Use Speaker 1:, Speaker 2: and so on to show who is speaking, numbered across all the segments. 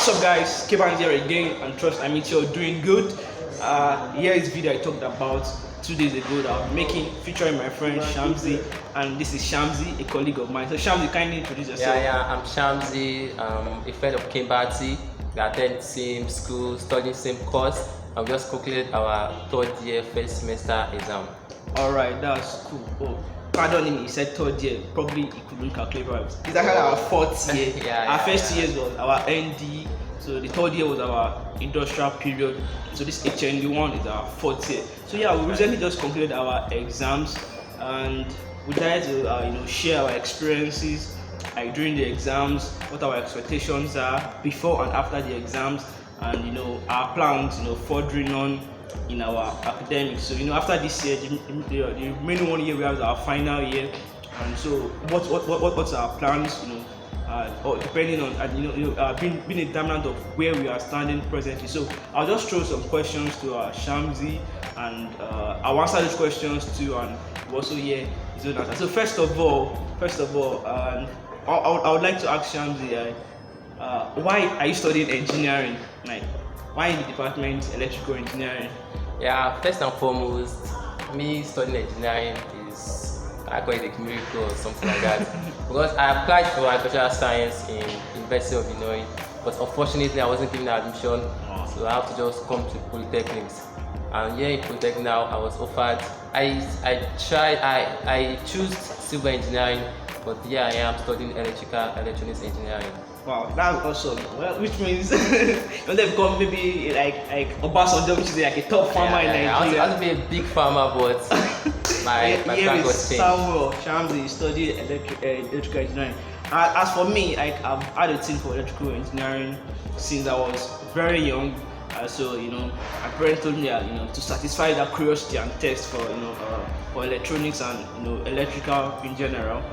Speaker 1: What's up, guys? Kevan here again, and trust I meet you're doing good. Here is video I talked about 2 days ago that I'm making featuring my friend Shamzy, and this is Shamzy, a colleague of mine. So Shamzy, kindly introduce yourself.
Speaker 2: I'm Shamzy, a friend of Kimbati. We attend same school, studying same course, and we just concluded our third year first semester exam.
Speaker 1: All right, that's cool. Oh, pardon him, he said third year. Probably he couldn't calculate right. It's actually our fourth year. Our first year was our ND. So the third year was our industrial period. So this HND one is our fourth year. So yeah, we recently just concluded our exams, and we tried to share our experiences during the exams, what our expectations are before and after the exams, and our plans furthering on in our academics. So after this year, the remaining 1 year we have our final year, and so what's our plans? Or depending on being a determinant of where we are standing presently. So I'll just throw some questions to Shamzy, and I'll answer these questions too, and we'll also hear his own answer. So first of all, I would like to ask Shamzy, why are you studying engineering? Like, why in the department electrical engineering?
Speaker 2: Yeah, first and foremost, me studying engineering is, I call it a miracle or something like that. Because I applied for agricultural science in University of Illinois, but unfortunately I wasn't given admission, so I have to just come to polytechnics. And here in Polytechnic now, I was offered. I choose civil engineering, but here I am studying electronics engineering.
Speaker 1: Wow, that's awesome. Well, which means when they become maybe like Obasanjo, which is like a top farmer in Nigeria.
Speaker 2: I want to be a big farmer, but my plan was changed.
Speaker 1: Samuel Shamzy studied electrical engineering. As for me, I've had a thing for electrical engineering since I was very young. So my parents told me that to satisfy that curiosity and taste for electronics and electrical in general.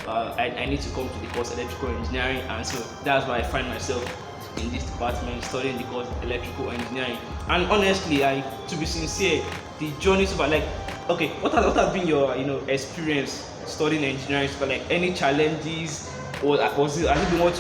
Speaker 1: I need to come to the course electrical engineering, and so that's why I find myself in this department studying the course electrical engineering. And honestly, to be sincere, the journey so far, okay, what has been your experience studying engineering? So like any challenges, or has it been what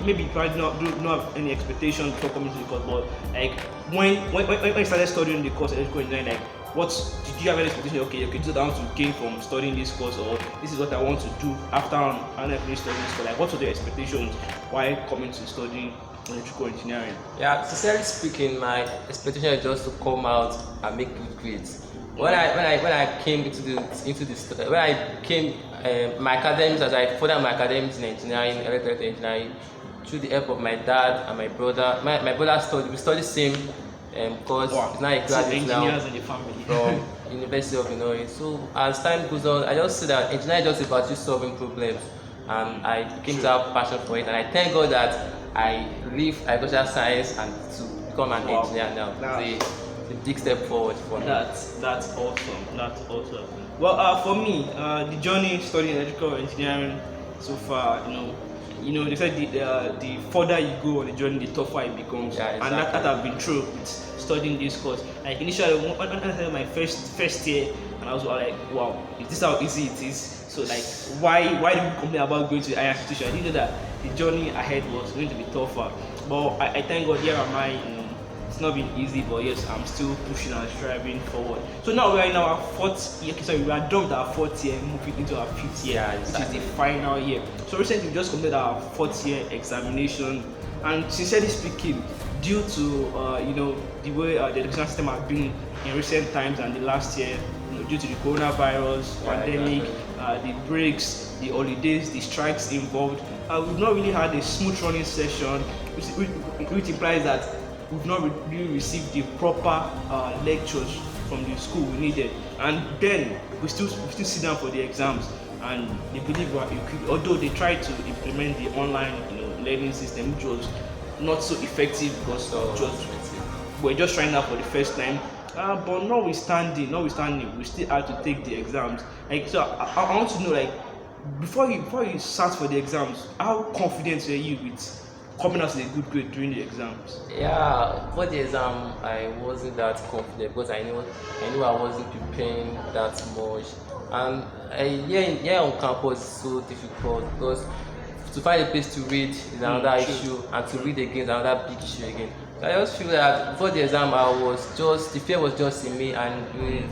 Speaker 1: maybe you probably don't have any expectation before coming to the course, but like when you started studying the course electrical engineering, did you have any expectation? Okay, this is what I want to gain from studying this course, or this is what I want to do after I finish studying this course. Like, what were the expectations while coming to studying electrical engineering?
Speaker 2: Yeah, sincerely speaking, my expectation is just to come out and make good grades. When I came my academics, as I furthered my academics in engineering, electrical engineering, through the help of my dad and my brother. My brother we studied same course. He's now a graduate now
Speaker 1: in the family.
Speaker 2: from University of Illinois. So as time goes on, I just see that engineering is just about you solving problems, and I came to have passion for it. And I thank God that I leave agricultural science and to become an engineer now. It's a big step forward for me.
Speaker 1: That's awesome. That's awesome. Well, for me, the journey studying electrical engineering so far, they said the further you go on the journey, the tougher it becomes.
Speaker 2: Yeah, exactly.
Speaker 1: And that has been true with studying this course. Like initially, when I started my first year, and I was like, wow, is this how easy it is? So like, why did we complain about going to the higher institution? I didn't know that the journey ahead was going to be tougher. But I thank God, here am I. It's not been easy, but yes, I'm still pushing and striving forward. So now we are in our fourth year. Sorry, we are done with our fourth year, moving into our fifth year, which is the final year. So recently, we just completed our fourth year examination, and sincerely speaking, due to the way the education system has been in recent times and the last year, due to the coronavirus pandemic, the breaks, the holidays, the strikes involved, we've not really had a smooth running session, which implies that we've not really received the proper lectures from the school we needed, and then we still sit down for the exams, and they believe we're equipped, although they tried to implement the online learning system, which was not so effective because we're just trying that for the first time. But notwithstanding, we still had to take the exams. So I want to know, before you start for the exams, how confident were you with coming out with a good grade during the exams?
Speaker 2: Yeah, for the exam, I wasn't that confident because I knew I wasn't preparing that much, and here on campus is so difficult because to find a place to read is another issue, and to read again is another big issue again. So I just feel that before the exam, the fear was just in me, and it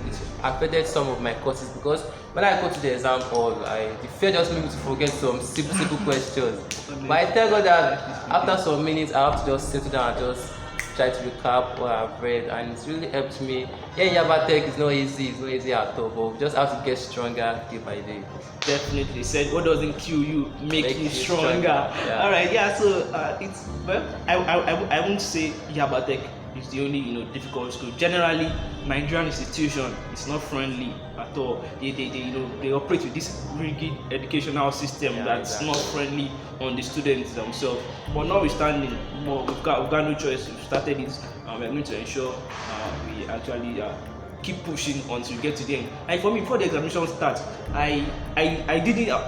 Speaker 2: affected some of my courses, because when I go to the exam hall, the fear just made me to forget some simple questions. But I tell God that after some minutes, I have to just settle down and just try to recap what I've read, and it's really helped me. Yeah, Yaba Tech is not easy, it's not easy at all, but we just have to get stronger day by day.
Speaker 1: Definitely said, what doesn't kill you make you stronger.
Speaker 2: Yeah.
Speaker 1: All right, yeah. So it's well, I won't say Yaba Tech is the only difficult school. Generally, Nigerian institution is not friendly at all. They operate with this rigid educational system that's not friendly on the students themselves. But notwithstanding, we've got no choice. We've started it. We're going to ensure we actually keep pushing until we get to the end. And for me, before the examination starts, I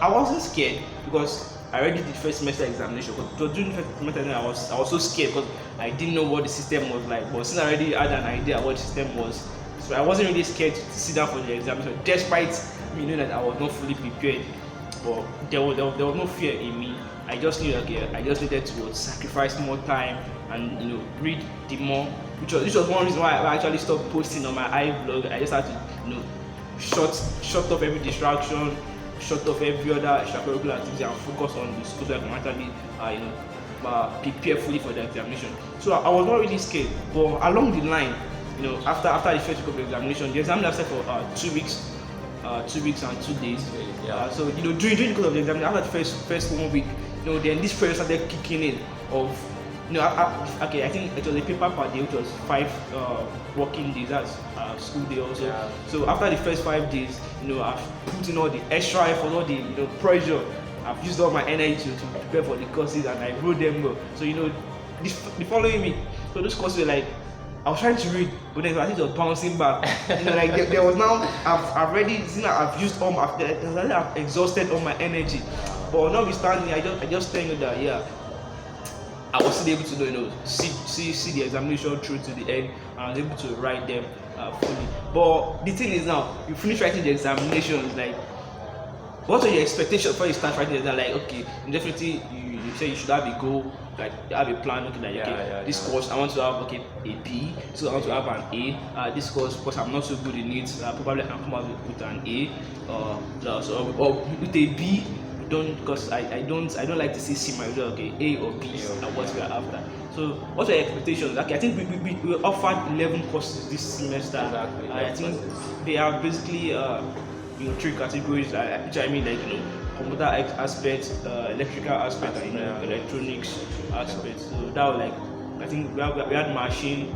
Speaker 1: wasn't scared, because I already did first semester examination. But during the first semester, I was so scared because I didn't know what the system was like. But since I already had an idea what the system was, so I wasn't really scared to sit down for the examination, despite me knowing that I was not fully prepared. But there was no fear in me. I just knew I just needed to sacrifice more time and read the more, which was one reason why I actually stopped posting on my iVlog. I just had to shut off every distraction, shut off every other extracurricular activity, and focus on the school so I can actually prepare fully for the examination. So I was not really scared. But along the line, after the first week of the examination, the exam lasted for 2 weeks. 2 weeks and 2 days. So during the course of the exam, after the first 1 week, then this pressure started kicking in of I think it was a paper per day, which was 5 working days. That's school day also. Yeah. So after the first 5 days, I've put in all the extra effort, all the pressure. I've used all my energy to prepare for the courses, and I wrote them well. So the following week, so those courses were like, I was trying to read, but then I think it was bouncing back. Like there was now, I've used all I've exhausted all my energy. But notwithstanding, I just tell you that I was still able to see the examination through to the end, and I was able to write them fully. But the thing is, now you finish writing the examinations, like, what are your expectations before you start writing the exam? Like, okay, definitely you say you should have a goal, like you have a plan, this course I want to have a B, so I want to have an A. This course, because I'm not so good in it, probably I can come out with an A, or with a B. Because I don't like to say C my result, A or B is what we are after. So what are your expectations? I think we offered 11 courses this semester.
Speaker 2: Exactly.
Speaker 1: I think they are basically 3 categories, which I mean, like computer aspect, electrical aspect, and electronics aspect. So that was like, I think we had machine,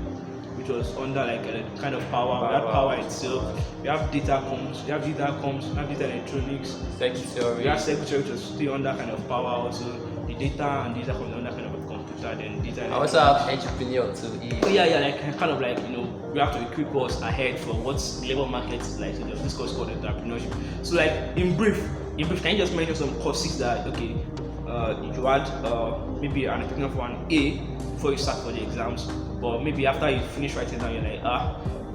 Speaker 1: which was under like a kind of power. We had power itself. We have data comms. We have data electronics.
Speaker 2: Secretary.
Speaker 1: We have secretary, which was still under kind of power also. The data and data comes under kind of a computer. Then data.
Speaker 2: I also have entrepreneur too.
Speaker 1: Like kind of like we have to equip us ahead for what the labor market is like. So there's this course called entrepreneurship. So like in brief, can you just mention some courses that you had maybe an entrepreneur for an A before you start for the exams, but maybe after you finish writing down, you're like,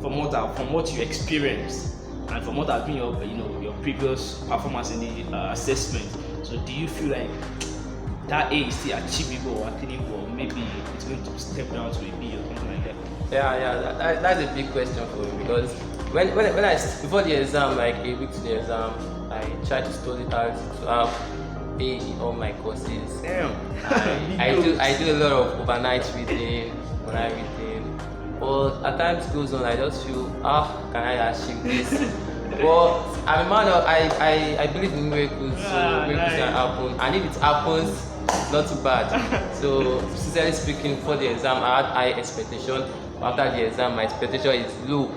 Speaker 1: from what you experienced and from what has been your previous performance in the assessment. So do you feel like that A is still achievable or attainable, or maybe it's going to step down to a B or something like that?
Speaker 2: That's a big question for me, because when I before the exam, like a week to the exam, I tried to study hard to have A in all my courses.
Speaker 1: Damn.
Speaker 2: I do a lot of overnight reading, but at times it goes on, I just feel, can I achieve this? But I'm a man of, I believe in miracles, so miracles can happen, and if it happens, not too bad. So sincerely speaking, for the exam I had high expectation. After the exam my expectation is low.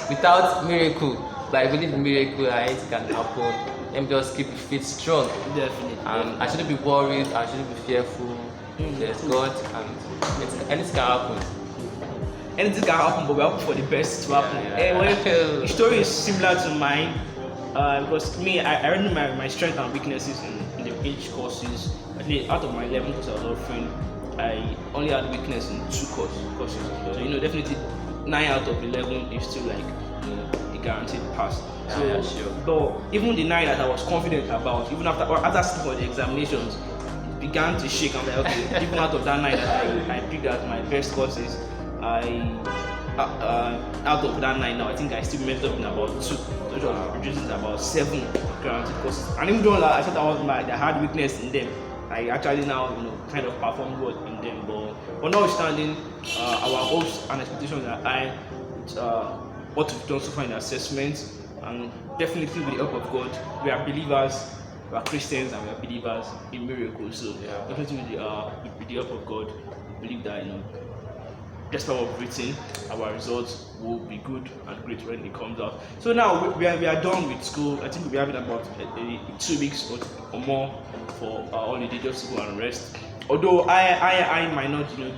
Speaker 2: Without miracle, but I believe in miracle and it can happen. Let me just keep faith strong.
Speaker 1: Definitely.
Speaker 2: And I shouldn't be worried, I shouldn't be fearful. There's God, and anything can happen.
Speaker 1: Anything can happen, but we're hoping for the best to happen. The story is similar to mine, because me, I already know my strengths and weaknesses in the each courses. At least out of my 11 courses I was offering, I only had weakness in 2 courses. So definitely 9 out of 11 is still like the guaranteed pass. So,
Speaker 2: sure.
Speaker 1: But even the 9 that I was confident about, even after sitting for the examinations, began to shake. I'm like, okay, even out of that night that I picked as my best courses, out of that night now, I think I still met up in about 2, which was reducing to about 7 guaranteed courses. And even though I thought I had weakness in them, I actually now kind of perform well in them. But notwithstanding, our hopes and expectations are high. What we've done so far in assessments, and definitely with the help of God, we are believers. We are Christians and we are believers in miracles. So definitely with the help of God, we believe that despite what we've written, our results will be good and great when it comes out. So now we are done with school. I think we'll be having about 2 weeks or more for our holiday, just to go and rest. Although I might not I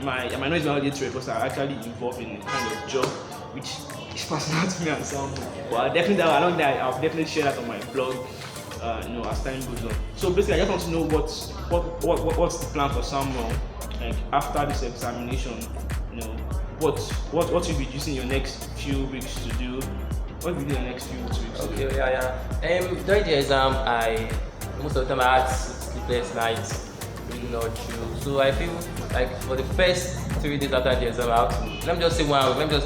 Speaker 1: might not even holiday trip because I'm actually involved in a kind of job which is personal to me and sound. But definitely along that I'll definitely share that on my blog. As time goes on. So basically, I just want to know what's the plan for Samuel, like after this examination. What you'll be using your next few weeks to do. What will you do in the next few weeks?
Speaker 2: Okay, during the exam, most of the time I had sleepless nights, really not chill. So I feel like for the first 3 days after the exam, I have to, let me just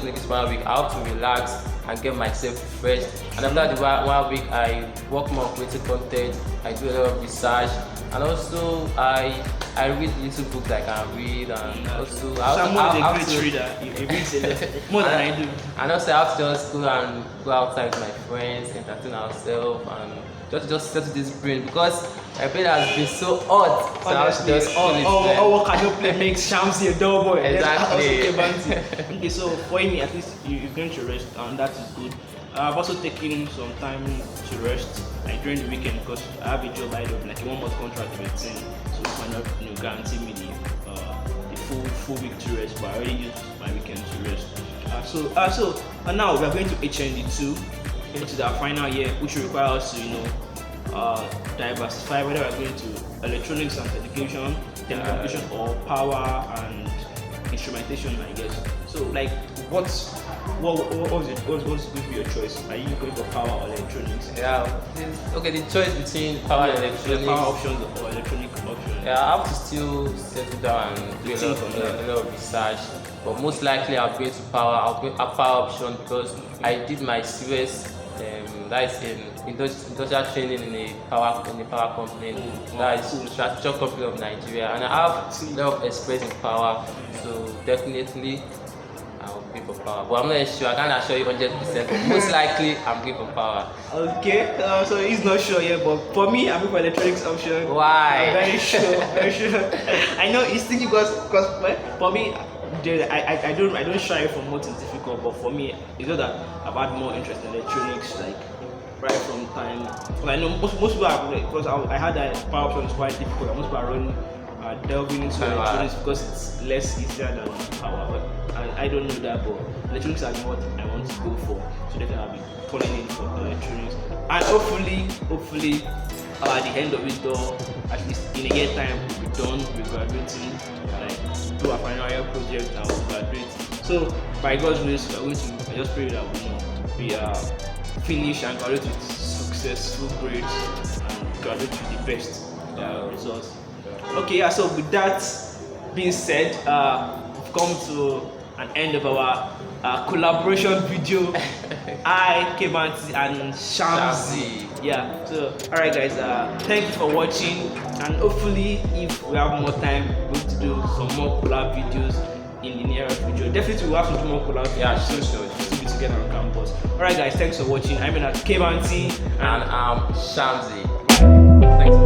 Speaker 2: make this 1 week. I have to relax and get myself refreshed. And after the 1 week, I work more on creative content. I do a lot of research, and also I read little books I can read, and also
Speaker 1: Someone's a great reader. He reads a lot more than I do.
Speaker 2: And also I have to just go outside with my friends, entertain ourselves, and just settle this brain because my brain has been so hot. So
Speaker 1: honestly, what kind of play makes Shamzy a dull boy?
Speaker 2: Exactly.
Speaker 1: Okay, so for me, at least you're going to rest, and that is good. I've also taken some time to rest, like during the weekend, because I have a job lined up, like a 1 month contract with 10, so it might not guarantee me the full week to rest, but I already used my weekend to rest. So now we are going to HND2, which is our final year, which will require us to diversify whether we're going to electronics and telecommunication, or power and instrumentation, I guess. So like what's going to be your choice? Are you going for power or electronics?
Speaker 2: The choice between power and electronics.
Speaker 1: Power options or electronic options.
Speaker 2: I have to still settle down and do a lot of research. But most likely I'll go to power. I'll go a power option because I did my serious that is in industrial training in a power company. That is the structure company of Nigeria, and I have a lot of experience in power. So definitely I'll go for power. But I'm not sure. I can't assure you 100%. But most likely I'm going for power.
Speaker 1: Okay. So he's not sure yet, but for me, I'm going for electronics option.
Speaker 2: Why?
Speaker 1: I'm very sure. Very sure. I know he's thinking because for me, I don't shy from what is difficult, but for me, it's not that I've had more interest in electronics, like right from time. Because I know most people are, because I had that power option is quite difficult. Most people are delving into electronics because it's less easier than power. But I don't know that, but electronics are what I want to go for. So definitely I'll be calling in for electronics, and hopefully. At the end of it though, at least in a year time, we'll be done with graduating, like do our final year project and we'll graduate. So by God's grace, we're going to, I just pray that we finish and graduate with successful grades and graduate with the best results. Okay, so with that being said, we've come to an end of our collaboration video. I, Kebanti, and Shamzy. Yeah, so alright guys, thank you for watching, and hopefully if we have more time, we're going to do some more collab videos in the nearest future. Definitely we'll have to do more collab videos to be together on campus. Alright guys, thanks for watching. I'm Kebanti
Speaker 2: and I'm Shamzy. Thanks.